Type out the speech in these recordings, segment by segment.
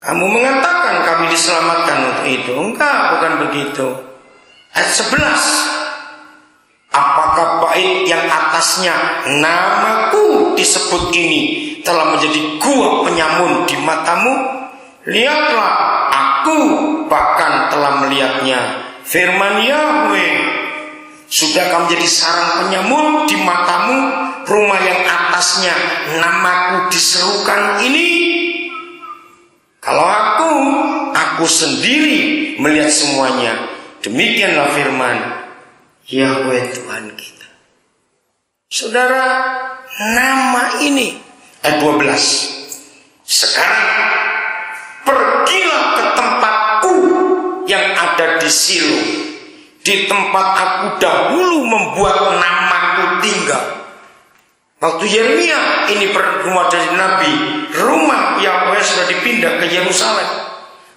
Kamu mengatakan kami diselamatkan untuk itu. Enggak, bukan begitu. Ayat 11. Apakah bait yang atasnya namaku disebut ini telah menjadi gua penyamun di matamu? Lihatlah, aku bahkan telah melihatnya. Firman Yahweh, sudahkah menjadi sarang penyamun di matamu rumah yang atasnya namaku diserukan ini? Kalau aku sendiri melihat semuanya. Demikianlah firman Yahweh Tuhan kita. Saudara, nama ini ayat 12. Sekarang pergilah ke tempatku yang ada di Silo, di tempat aku dahulu membuat namaku tinggal. Waktu Yeremia ini rumah dari Nabi, rumah Yahweh sudah dipindah ke Yerusalem.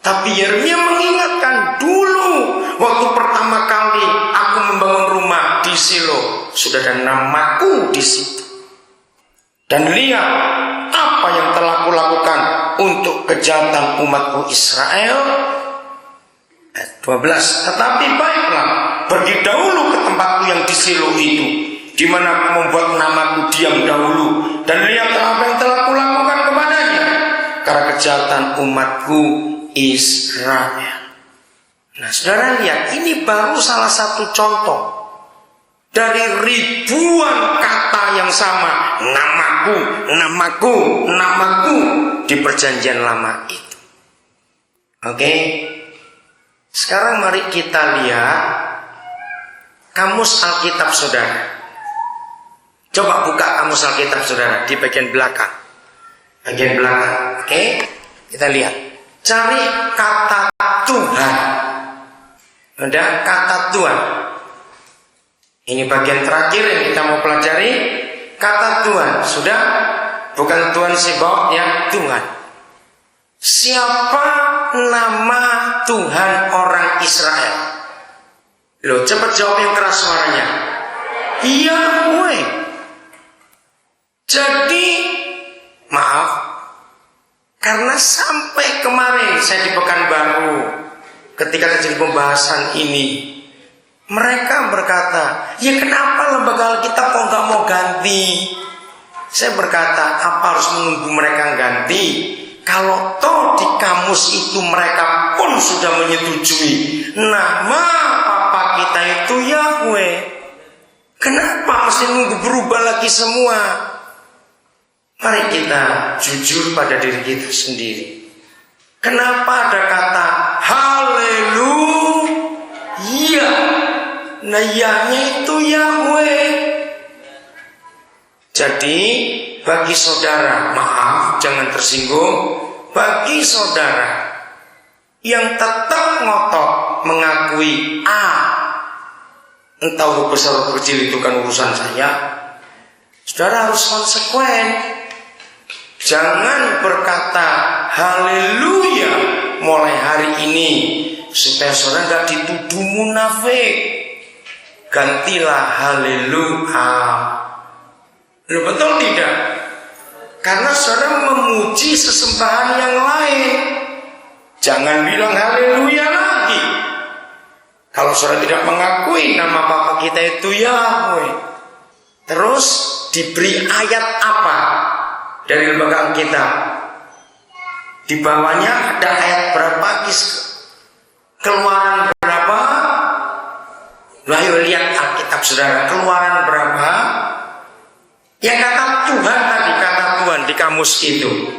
Tapi Yeremia mengingatkan dulu waktu pertama kali aku membangun rumah di Silo, sudah ada namaku di situ. Dan lihat apa yang telah kulakukan untuk kejahatan umatku Israel. Ayat 12. Tetapi baiklah, pergi dahulu ke tempatku yang di Silo itu, di mana aku membuat namaku diam dahulu, dan lihatlah apa yang telah kulakukan kepadanya karena kejahatan umatku Israel. Nah, saudara lihat, ini baru salah satu contoh dari ribuan kata yang sama, namaku di perjanjian lama itu. Oke. Sekarang mari kita lihat kamus Alkitab saudara. Coba buka kamus Alkitab saudara di bagian belakang. Bagian belakang. Oke. Kita lihat. Cari kata Tuhan. Ada kata Tuhan. Ini bagian terakhir yang kita mau pelajari. Kata Tuhan. Sudah? Bukan Tuhan Sebaot ya, Tuhan. Siapa nama Tuhan orang Israel? Loh, cepat jawab yang keras suaranya. Yahweh. Jadi, maaf, karena sampai kemarin saya di Pekanbaru, ketika terjadi pembahasan ini, mereka berkata, ya kenapa lembaga Alkitab kok nggak mau ganti? Saya berkata, apa harus menunggu mereka ganti? Kalau toh di kamus itu mereka pun sudah menyetujui nama Papa kita itu Yahweh, kenapa mesti nunggu berubah lagi semua? Mari kita jujur pada diri kita sendiri. Kenapa ada kata haleluya? Nah, Yahnya itu Yahweh. Jadi bagi saudara, maaf jangan tersinggung, bagi saudara yang tetap ngotot mengakui entah huruf besar huruf kecil itu kan urusan saya, saudara harus konsekuen. Jangan berkata haleluya mulai hari ini supaya saudara gak dituduh munafik. Gantilah haleluya. Loh, betul tidak? Karena saudara memuji sesembahan yang lain. Jangan bilang haleluya lagi kalau saudara tidak mengakui nama Bapa kita itu Yahweh. Terus diberi ayat apa dari lembaga kita? Di bawahnya ada ayat berapa? Keluaran berapa? Ayo lihat Alkitab saudara. Keluaran berapa? Yang kata Tuhan tadi, kata Tuhan di kamus itu.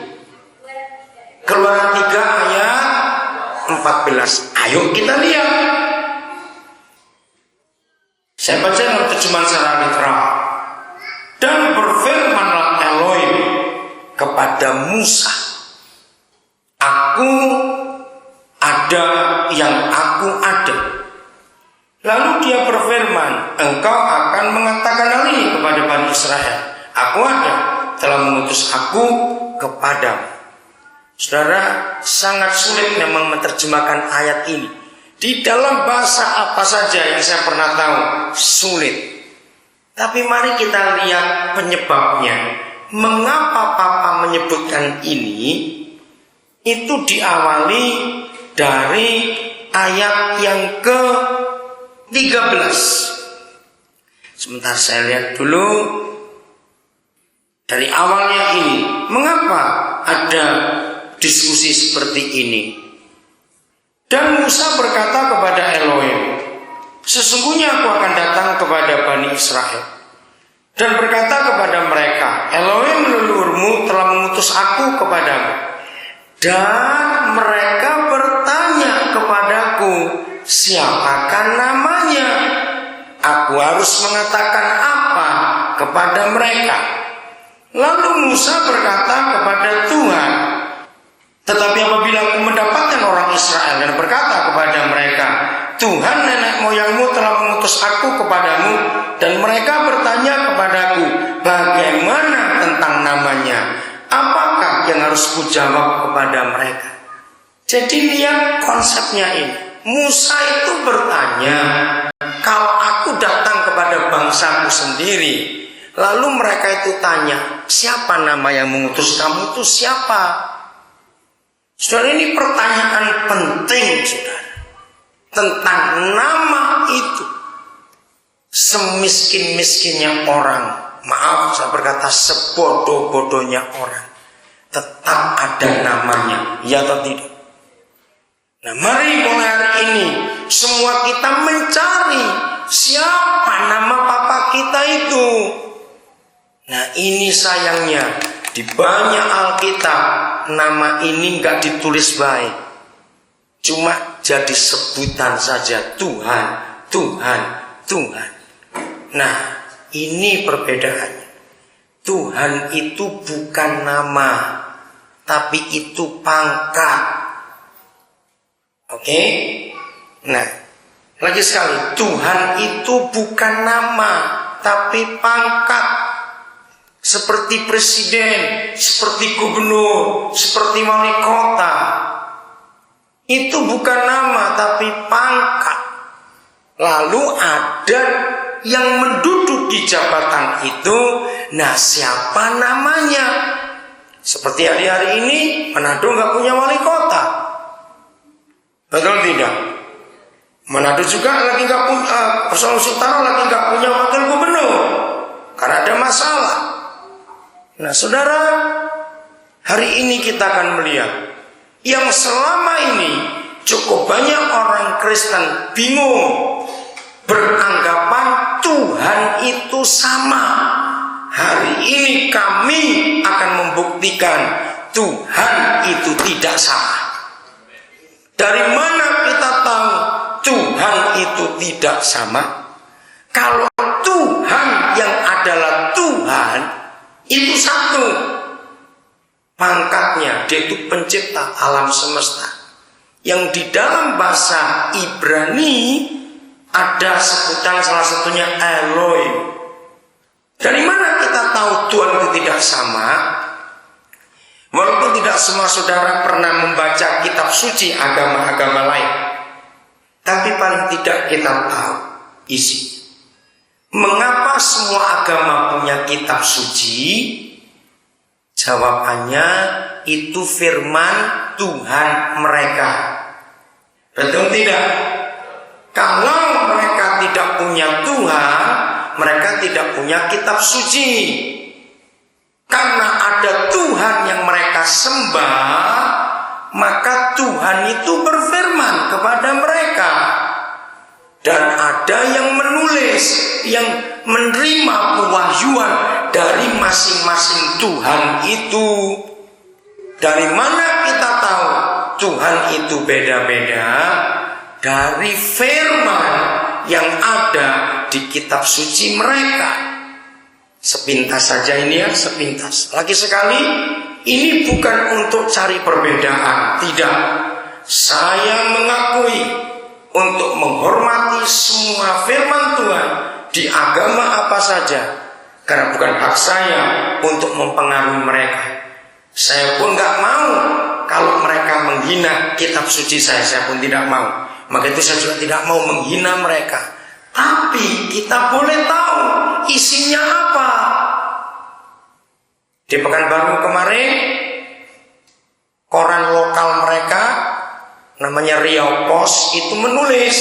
Keluaran 3 ayat 14. Ayo kita lihat. Saya baca dalam terjemahan secara literal. Dan berfirmanlah Elohim kepada Musa, aku ada yang aku ada. Lalu dia berfirman, engkau akan mengatakan hal ini kepada Bani Israel. Aku ada, telah mengutus aku kepadamu. Saudara, sangat sulit memang menerjemahkan ayat ini. Di dalam bahasa apa saja yang saya pernah tahu, sulit. Tapi mari kita lihat penyebabnya. Mengapa Papa menyebutkan ini? itu diawali dari ayat yang ke-13. Sebentar saya lihat dulu dari awalnya ini. Mengapa ada diskusi seperti ini? Dan Musa berkata kepada Elohim, sesungguhnya aku akan datang kepada Bani Israel dan berkata kepada mereka, Elohim leluhurmu telah mengutus aku kepadamu. Dan mereka bertanya kepadaku, siapakah namanya? Aku harus mengatakan apa kepada mereka? Lalu Musa berkata kepada Tuhan, tetapi apabila aku mendapatkan orang Israel dan berkata kepada mereka, Tuhan nenek moyangmu telah mengutus aku kepadamu, dan mereka bertanya kepadaku, bagaimana tentang namanya? Apakah yang harus kujawab kepada mereka? Jadi lihat konsepnya ini. Musa itu bertanya, kalau aku datang kepada bangsaku sendiri, lalu mereka itu tanya, siapa nama yang mengutus kamu itu siapa? Saudara, ini pertanyaan penting, saudara, tentang nama itu. Semiskin-miskinnya orang, maaf saya berkata sebodoh-bodohnya orang, tetap ada namanya, ya atau tidak? Nah, mari mulai hari ini semua kita mencari siapa nama papa kita itu. Nah, ini sayangnya di banyak Alkitab nama ini nggak ditulis baik, cuma jadi sebutan saja, Tuhan, Tuhan, Tuhan. Nah, ini perbedaannya. Tuhan itu bukan nama, tapi itu pangkat. Oke? Nah, lagi sekali, Tuhan itu bukan nama, tapi pangkat. Seperti presiden, seperti gubernur, seperti wali kota. Itu bukan nama, tapi pangkat. Lalu ada yang menduduki jabatan itu. Nah, siapa namanya? Seperti hari-hari ini, Manado nggak punya wali kota. Betul tidak? Manado juga lagi nggak punya, Sulawesi Utara lagi nggak punya wakil gubernur karena ada masalah. Nah, saudara, hari ini kita akan melihat yang selama ini cukup banyak orang Kristen bingung, beranggapan Tuhan itu sama. Hari ini kami akan membuktikan Tuhan itu tidak sama. Dari mana kita tahu Tuhan itu tidak sama? Kalau Tuhan yang adalah Tuhan itu satu, pangkatnya dia itu pencipta alam semesta. Yang di dalam bahasa Ibrani ada sebutan salah satunya Elohim. Dari mana kita tahu Tuhan itu tidak sama? Walaupun tidak semua saudara pernah membaca kitab suci agama-agama lain, tapi paling tidak kita tahu isi. Mengapa semua agama punya kitab suci? Jawabannya itu firman Tuhan mereka. Betul tidak? Kalau mereka tidak punya Tuhan, mereka tidak punya kitab suci. Karena ada Tuhan yang mereka sembah, maka Tuhan itu berfirman kepada mereka. Dan ada yang menulis, yang menerima pewahyuan dari masing-masing Tuhan itu. Dari mana kita tahu Tuhan itu beda-beda? Dari firman yang ada di kitab suci mereka. Sepintas saja ini ya, sepintas. Lagi sekali, ini bukan untuk cari perbedaan, tidak. Saya mengakui untuk menghormati semua firman Tuhan di agama apa saja, karena bukan hak saya untuk mempengaruhi mereka. Saya pun gak mau kalau mereka menghina kitab suci saya pun tidak mau. Maka itu saya juga tidak mau menghina mereka. Tapi kita boleh tahu isinya apa. Di Pekanbaru kemarin koran lokal mereka namanya Riau Pos itu menulis